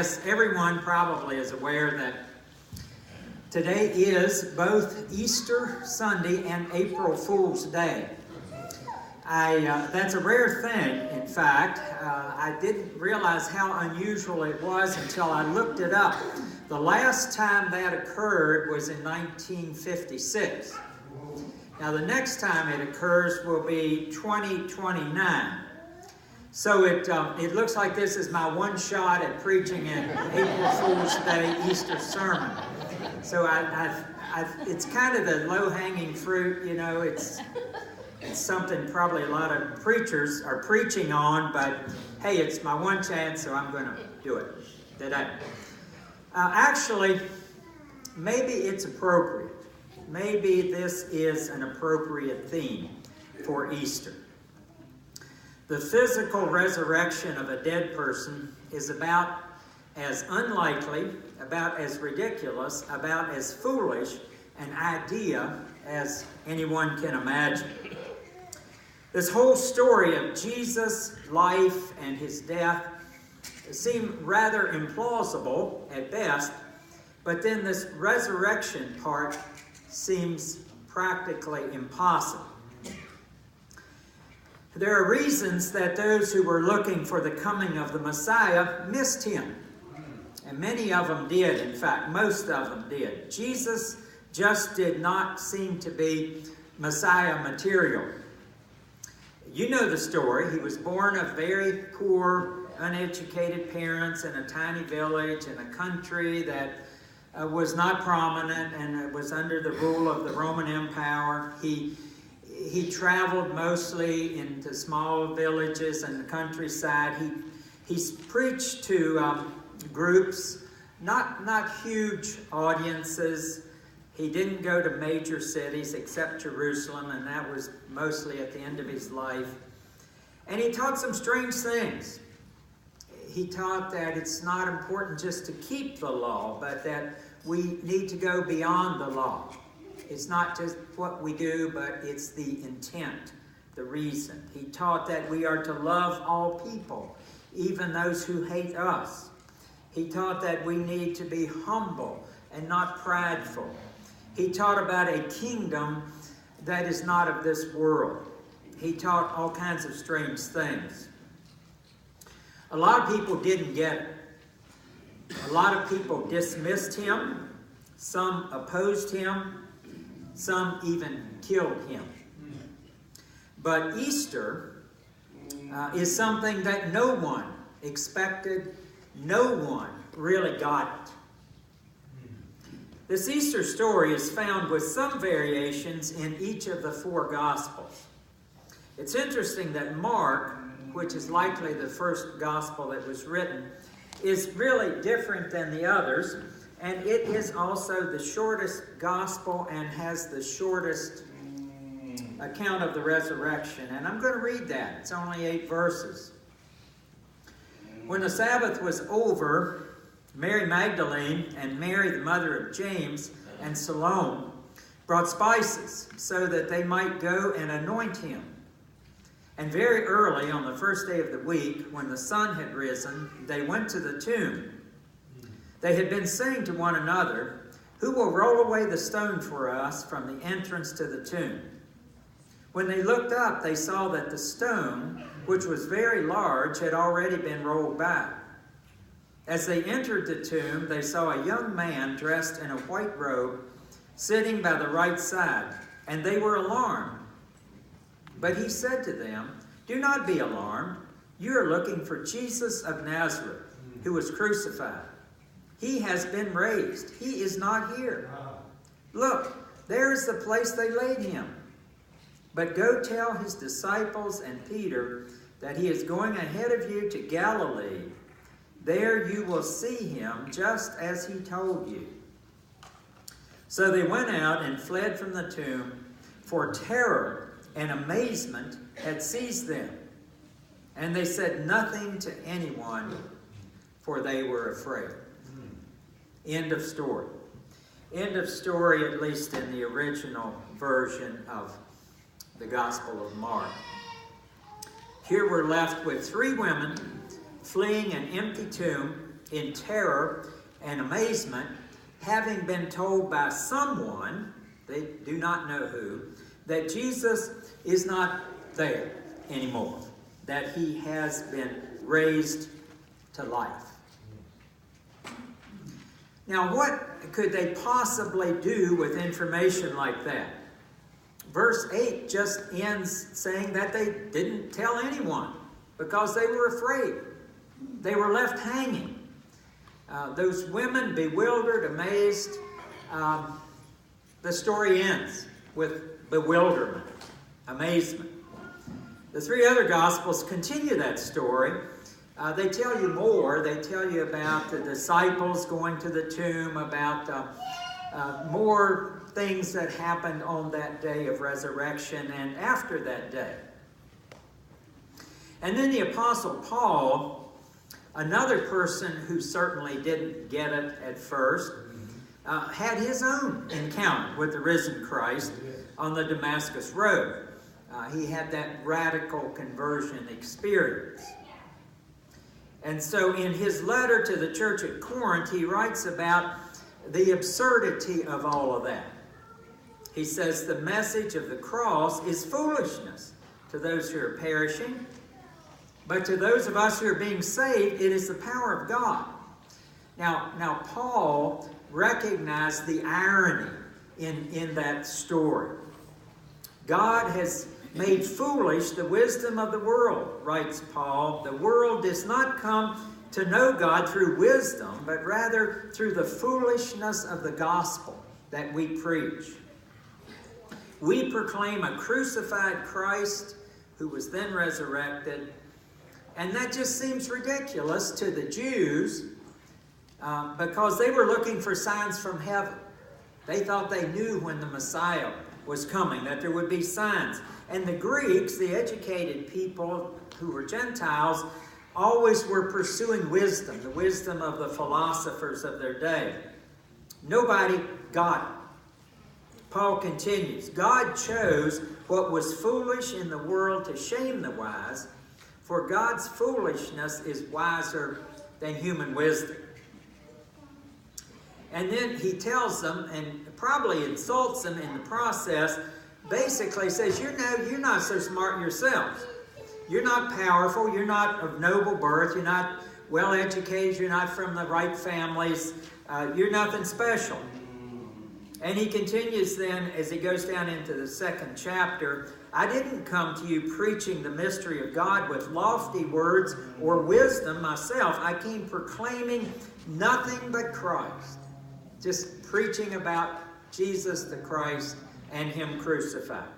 Yes, everyone probably is aware that today is both Easter Sunday and April Fool's Day. That's a rare thing, in fact. I didn't realize how unusual it was until I looked it up. The last time that occurred was in 1956. Now, the next time it occurs will be 2029. So it looks like this is my one shot at preaching an April Fool's Day Easter sermon. So it's kind of the low-hanging fruit, you know. It's something probably a lot of preachers are preaching on, but hey, it's my one chance, so I'm going to do it today. Actually, maybe it's appropriate. Maybe this is an appropriate theme for Easter. The physical resurrection of a dead person is about as unlikely, about as ridiculous, about as foolish an idea as anyone can imagine. This whole story of Jesus' life and his death seem rather implausible at best, but then this resurrection part seems practically impossible. There are reasons that those who were looking for the coming of the Messiah missed him. And many of them did, in fact, most of them did. Jesus just did not seem to be Messiah material. You know the story. He was born of very poor, uneducated parents in a tiny village in a country that was not prominent and was under the rule of the Roman Empire. He traveled mostly into small villages and the countryside. He preached to groups, not huge audiences. He didn't go to major cities except Jerusalem, and that was mostly at the end of his life. And he taught some strange things. He taught that it's not important just to keep the law, but that we need to go beyond the law. It's not just what we do, but it's the intent, the reason. He taught that we are to love all people, even those who hate us. He taught that we need to be humble and not prideful. He taught about a kingdom that is not of this world. He taught all kinds of strange things. A lot of people didn't get it. A lot of people dismissed him. Some opposed him. Some even killed him. But Easter is something that no one expected. No one really got it. This Easter story is found with some variations in each of the four Gospels. It's interesting that Mark, which is likely the first Gospel that was written, is really different than the others. And it is also the shortest gospel and has the shortest account of the resurrection. And I'm going to read that. It's only 8 verses. When the Sabbath was over, Mary Magdalene and Mary, the mother of James, and Salome brought spices so that they might go and anoint him. And very early on the first day of the week, when the sun had risen, they went to the tomb. They had been saying to one another, "Who will roll away the stone for us from the entrance to the tomb?" When they looked up, they saw that the stone, which was very large, had already been rolled back. As they entered the tomb, they saw a young man dressed in a white robe sitting by the right side, and they were alarmed. But he said to them, "Do not be alarmed. You are looking for Jesus of Nazareth, who was crucified. He has been raised. He is not here. Look, there is the place they laid him. But go tell his disciples and Peter that he is going ahead of you to Galilee. There you will see him just as he told you." So they went out and fled from the tomb, for terror and amazement had seized them. And they said nothing to anyone, for they were afraid. End of story. End of story, at least in the original version of the Gospel of Mark. Here we're left with 3 women fleeing an empty tomb in terror and amazement, having been told by someone, they do not know who, that Jesus is not there anymore, that he has been raised to life. Now, what could they possibly do with information like that? Verse 8 just ends saying that they didn't tell anyone because they were afraid. They were left hanging. Those women, bewildered, amazed. The story ends with bewilderment, amazement. The three other Gospels continue that story. They tell you more. They tell you about the disciples going to the tomb, about more things that happened on that day of resurrection and after that day. And then the Apostle Paul, another person who certainly didn't get it at first, had his own encounter with the risen Christ on the Damascus Road. He had that radical conversion experience. And so in his letter to the church at Corinth, he writes about the absurdity of all of that. He says the message of the cross is foolishness to those who are perishing, but to those of us who are being saved, it is the power of God. Now Paul recognized the irony in that story. God has made foolish the wisdom of the world, writes Paul. The world does not come to know God through wisdom, but rather through the foolishness of the gospel that we preach. We proclaim a crucified Christ who was then resurrected, and that just seems ridiculous to the Jews because they were looking for signs from heaven. They thought they knew when the Messiah was coming, that there would be signs. And the Greeks, the educated people who were Gentiles, always were pursuing wisdom, the wisdom of the philosophers of their day. Nobody got it. Paul continues, God chose what was foolish in the world to shame the wise, for God's foolishness is wiser than human wisdom. And then he tells them, and probably insults them in the process, basically says, you're not so smart yourselves. You're not powerful. You're not of noble birth. You're not well educated. You're not from the right families. You're nothing special. And he continues then, as he goes down into the second chapter, I didn't come to you preaching the mystery of God with lofty words or wisdom myself. I came proclaiming nothing but Christ. Just preaching about Jesus the Christ and him crucified.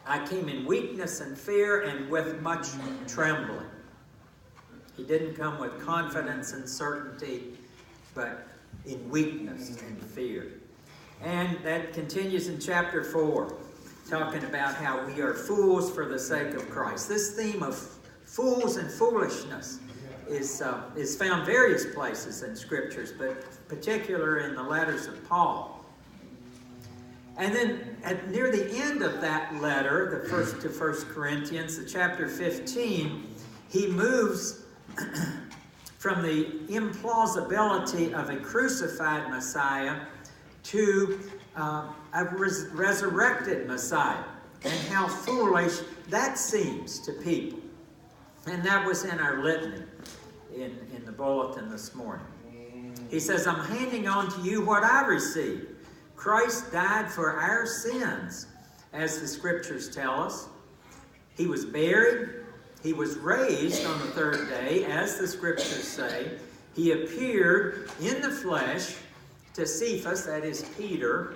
I came in weakness and fear and with much trembling. He didn't come with confidence and certainty, but in weakness and fear. And that continues in chapter 4, talking about how we are fools for the sake of Christ. This theme of fools and foolishness is found various places in Scriptures, but particular in the letters of Paul. And then near the end of that letter, the first to 1 Corinthians, the chapter 15, he moves from the implausibility of a crucified Messiah to a resurrected Messiah, and how foolish that seems to people. And that was in our litany in the bulletin this morning. He says, I'm handing on to you what I received. Christ died for our sins, as the Scriptures tell us. He was buried. He was raised on the third day, as the Scriptures say. He appeared in the flesh to Cephas, that is Peter,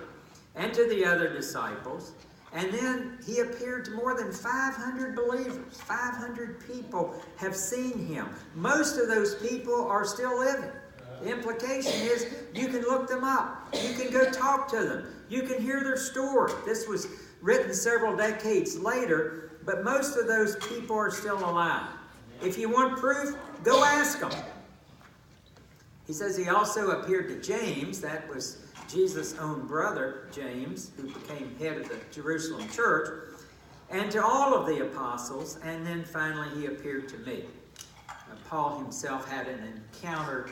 and to the other disciples. And then he appeared to more than 500 believers. 500 people have seen him. Most of those people are still living. The implication is you can look them up. You can go talk to them. You can hear their story. This was written several decades later, but most of those people are still alive. If you want proof, go ask them. He says he also appeared to James, that was Jesus' own brother, James, who became head of the Jerusalem church, and to all of the apostles, and then finally he appeared to me. Paul himself had an encounter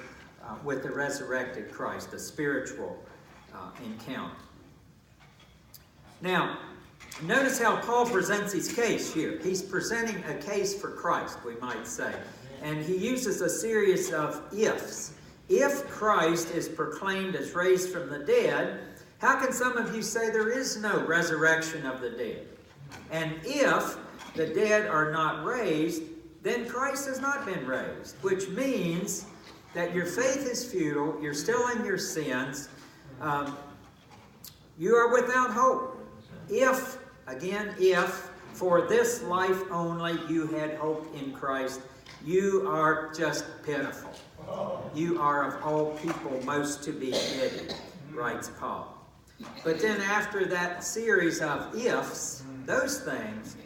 with the resurrected Christ, a spiritual encounter. Now, notice how Paul presents his case here. He's presenting a case for Christ, we might say. And he uses a series of ifs. If Christ is proclaimed as raised from the dead, how can some of you say there is no resurrection of the dead? And if the dead are not raised, then Christ has not been raised, which means that your faith is futile, you're still in your sins, you are without hope. If, again, if for this life only you had hope in Christ, you are just pitiful. You are of all people most to be pitied, writes Paul. But then after that series of ifs, those things,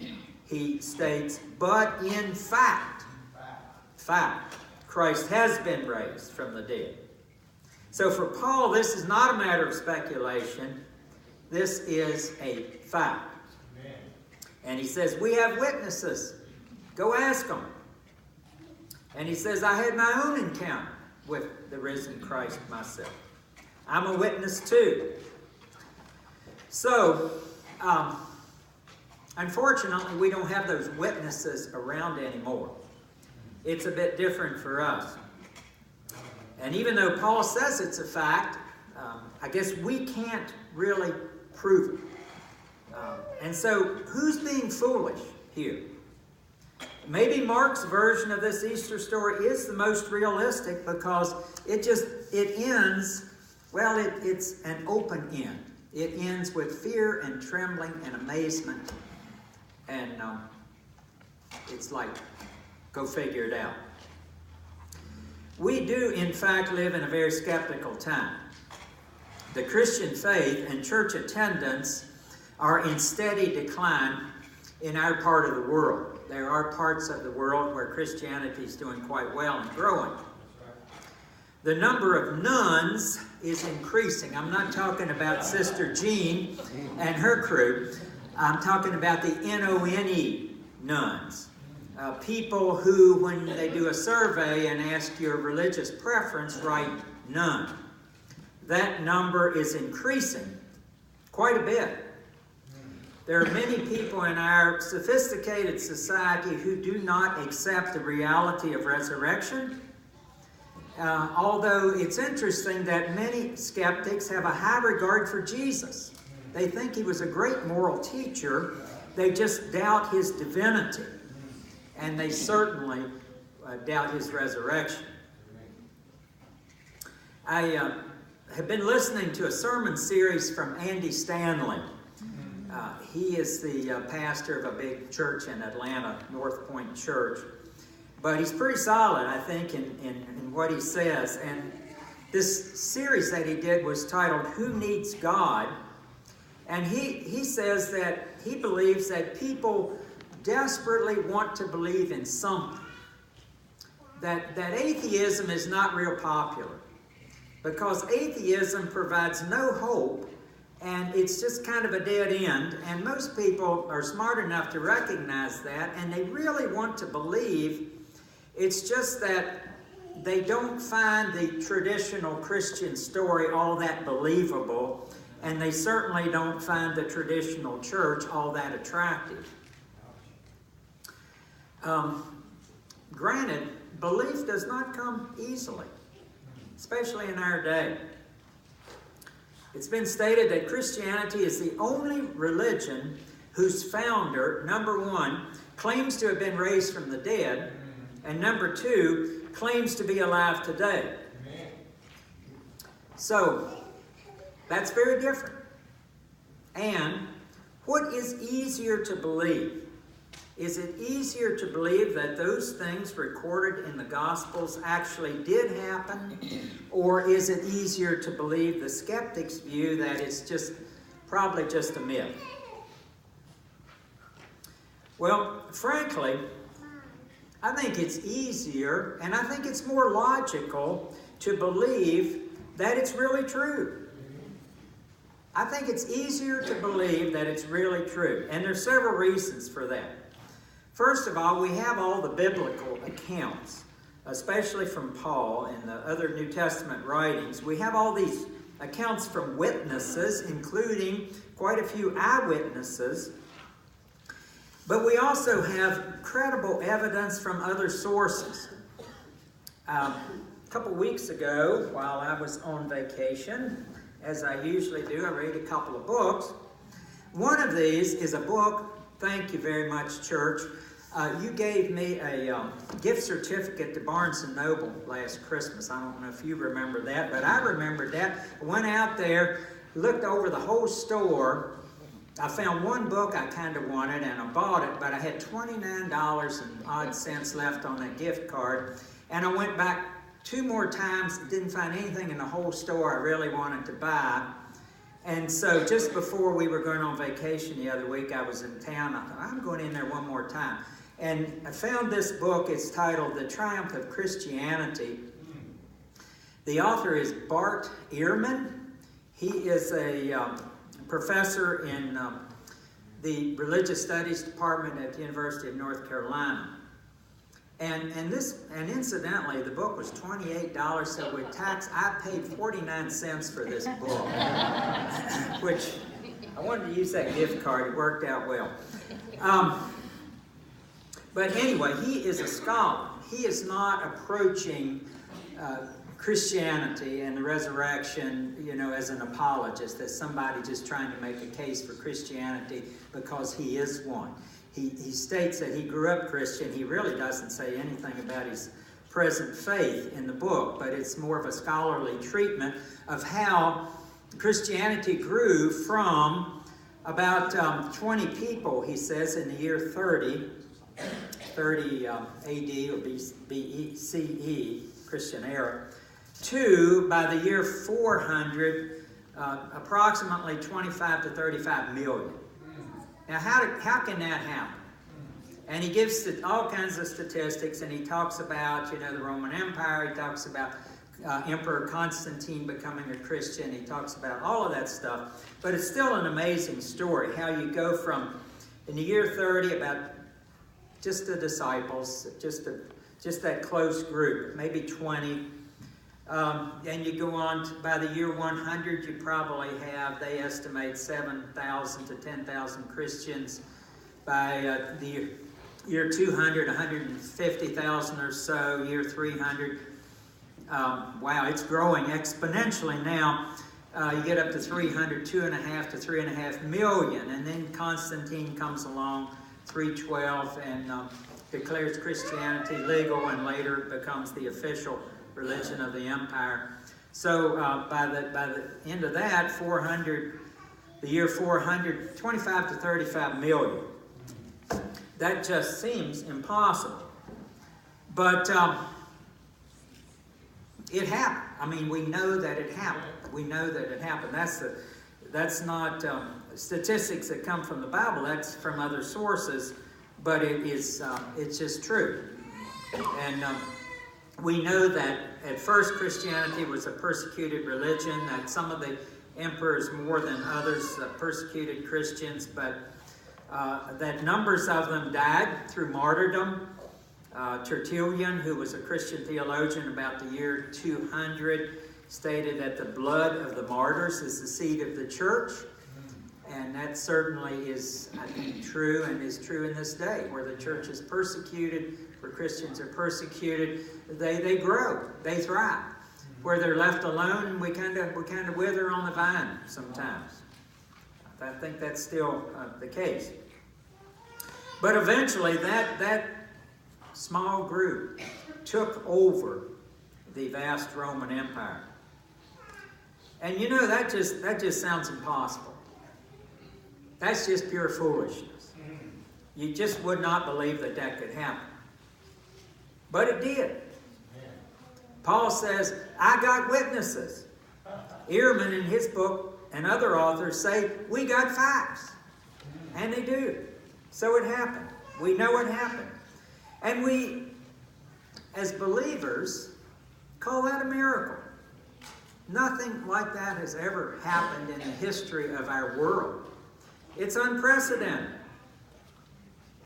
he states, but in fact, Christ has been raised from the dead. So for Paul, this is not a matter of speculation. This is a fact. Amen. And he says, we have witnesses. Go ask them. And he says, I had my own encounter with the risen Christ myself. I'm a witness too. So, unfortunately, we don't have those witnesses around anymore. It's a bit different for us. And even though Paul says it's a fact, I guess we can't really prove it. And so, who's being foolish here? Maybe Mark's version of this Easter story is the most realistic because it ends, well, it's an open end. It ends with fear and trembling and amazement. And it's like, go figure it out. We do, in fact, live in a very skeptical time. The Christian faith and church attendance are in steady decline in our part of the world. There are parts of the world where Christianity is doing quite well and growing. The number of nuns is increasing. I'm not talking about Sister Jean and her crew. I'm talking about the N-O-N-E nuns. People who, when they do a survey and ask your religious preference, write none. That number is increasing quite a bit. There are many people in our sophisticated society who do not accept the reality of resurrection. Although it's interesting that many skeptics have a high regard for Jesus. They think he was a great moral teacher. They just doubt his divinity. And they certainly doubt his resurrection. I have been listening to a sermon series from Andy Stanley. He is the pastor of a big church in Atlanta, North Point Church. But he's pretty solid, I think, in what he says. And this series that he did was titled, Who Needs God? And he says that he believes that people desperately want to believe in something. That atheism is not real popular. Because atheism provides no hope, and it's just kind of a dead end. And most people are smart enough to recognize that, and they really want to believe. It's just that they don't find the traditional Christian story all that believable, and they certainly don't find the traditional church all that attractive. Granted, belief does not come easily, especially in our day. It's been stated that Christianity is the only religion whose founder, number one, claims to have been raised from the dead, and number two, claims to be alive today. So, that's very different. And what is easier to believe? Is it easier to believe that those things recorded in the Gospels actually did happen? Or is it easier to believe the skeptic's view that it's probably just a myth? Well, frankly, I think it's easier, and I think it's more logical to believe that it's really true. I think it's easier to believe that it's really true. And there's several reasons for that. First of all, we have all the biblical accounts especially from Paul and the other New Testament writings, we have all these accounts from witnesses, including quite a few eyewitnesses. But we also have credible evidence from other sources. A couple weeks ago, while I was on vacation, as I usually do, I read a couple of books. One of these is a book, thank you very much, church. You gave me a gift certificate to Barnes & Noble last Christmas. I don't know if you remember that, but I remember that. I went out there, looked over the whole store. I found one book I kind of wanted, and I bought it, but I had $29 and odd cents left on that gift card. And I went back 2 more times, didn't find anything in the whole store I really wanted to buy. And so just before we were going on vacation the other week, I was in town. I thought, I'm going in there one more time. And I found this book. It's titled The Triumph of Christianity. The author is Bart Ehrman. He is a professor in the Religious Studies Department at the University of North Carolina. And incidentally, the book was $28, so with tax, I paid 49 cents for this book, which I wanted to use that gift card. It worked out well. But anyway, he is a scholar. He is not approaching Christianity and the resurrection, as an apologist, as somebody just trying to make a case for Christianity because he is one. He states that he grew up Christian. He really doesn't say anything about his present faith in the book, but it's more of a scholarly treatment of how Christianity grew from about 20 people, he says, in the year 30 AD or BCE, Christian era, to, by the year 400, approximately 25 to 35 million. Now, how can that happen? And he gives all kinds of statistics, and he talks about, the Roman Empire. He talks about Emperor Constantine becoming a Christian. He talks about all of that stuff. But it's still an amazing story, how you go from, in the year 30, about just the disciples, just that close group, maybe 20. And you go on to, by the year 100, you probably have, they estimate 7,000 to 10,000 Christians. By the year 200, 150,000 or so. Year 300, wow, it's growing exponentially now. You get up to 300, 2.5 to 3.5 million. And then Constantine comes along, 312, and declares Christianity legal, and later becomes the official religion of the empire. So by the end of that, 400, the year 400, 25 to 35 million. That just seems impossible. But it happened. I mean, we know that it happened. We know that it happened. That's not statistics that come from the Bible. That's from other sources. But it's just true. And we know that at first Christianity was a persecuted religion, that some of the emperors more than others persecuted Christians, but that numbers of them died through martyrdom. Tertullian, who was a Christian theologian about the year 200, stated that the blood of the martyrs is the seed of the church. And that certainly is, I think, true, and is true in this day, where the church is persecuted, where Christians are persecuted, they grow, they thrive. Where they're left alone, we kind of wither on the vine sometimes. I think that's still the case. But eventually, that small group took over the vast Roman Empire. And that just sounds impossible. That's just pure foolishness. You just would not believe that could happen. But it did. Paul says, I got witnesses. Ehrman in his book and other authors say, we got facts. And they do. So it happened. We know it happened. And we, as believers, call that a miracle. Nothing like that has ever happened in the history of our world. It's unprecedented.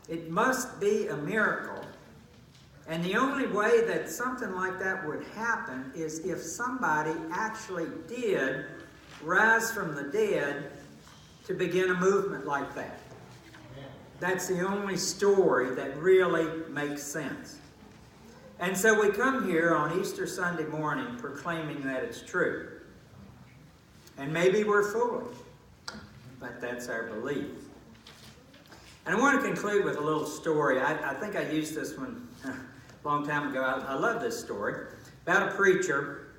It must be a miracle And the only way that something like that would happen is if somebody actually did rise from the dead to begin a movement like that. That's the only story that really makes sense. And so we come here on Easter Sunday morning proclaiming that it's true. And maybe we're foolish, but that's our belief. And I want to conclude with a little story. I think I used this one a long time ago. I love this story about a preacher.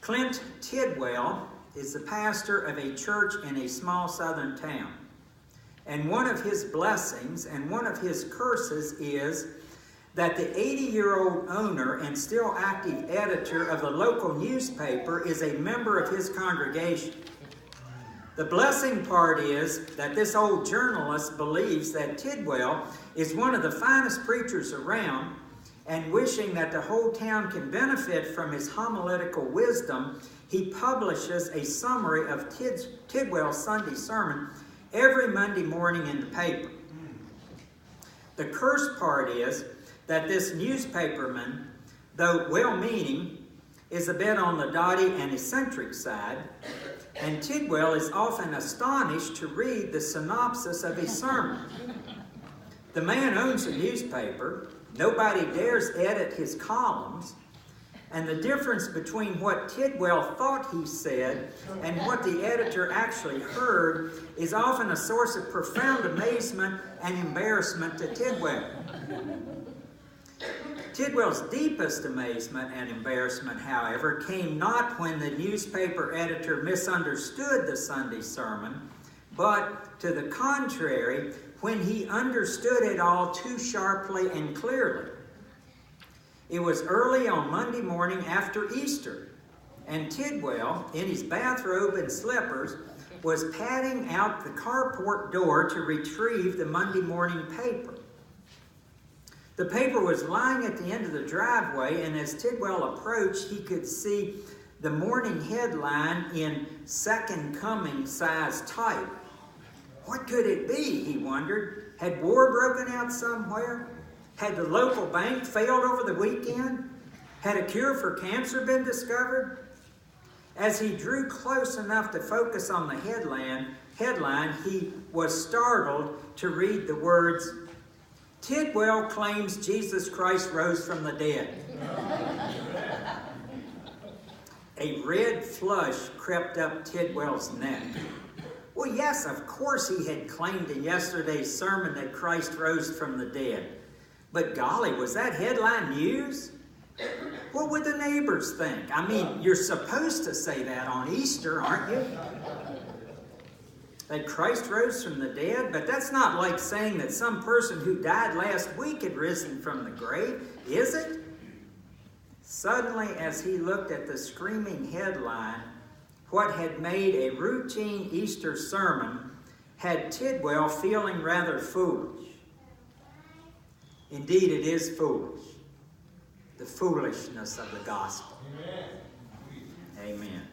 Clint Tidwell is the pastor of a church in a small southern town. And one of his blessings and one of his curses is that the 80-year-old owner and still active editor of the local newspaper is a member of his congregation. The blessing part is that this old journalist believes that Tidwell is one of the finest preachers around, and wishing that the whole town can benefit from his homiletical wisdom, he publishes a summary of Tidwell's Sunday sermon every Monday morning in the paper. The curse part is that this newspaperman, though well-meaning, is a bit on the dotty and eccentric side, and Tidwell is often astonished to read the synopsis of his sermon. The man owns a newspaper. Nobody dares edit his columns. And the difference between what Tidwell thought he said and what the editor actually heard is often a source of profound amazement and embarrassment to Tidwell. Tidwell's deepest amazement and embarrassment, however, came not when the newspaper editor misunderstood the Sunday sermon, but to the contrary, when he understood it all too sharply and clearly. It was early on Monday morning after Easter, and Tidwell, in his bathrobe and slippers, was padding out the carport door to retrieve the Monday morning paper. The paper was lying at the end of the driveway, and as Tidwell approached, he could see the morning headline in Second Coming size type. What could it be, he wondered? Had war broken out somewhere? Had the local bank failed over the weekend? Had a cure for cancer been discovered? As he drew close enough to focus on the headline, he was startled to read the words, "Tidwell claims Jesus Christ rose from the dead." A red flush crept up Tidwell's neck. Well, yes, of course he had claimed in yesterday's sermon that Christ rose from the dead. But golly, was that headline news? What would the neighbors think? I mean, you're supposed to say that on Easter, aren't you? That Christ rose from the dead? But that's not like saying that some person who died last week had risen from the grave, is it? Suddenly, as he looked at the screaming headline, what had made a routine Easter sermon had Tidwell feeling rather foolish. Indeed, it is foolish. The foolishness of the gospel. Amen. Amen.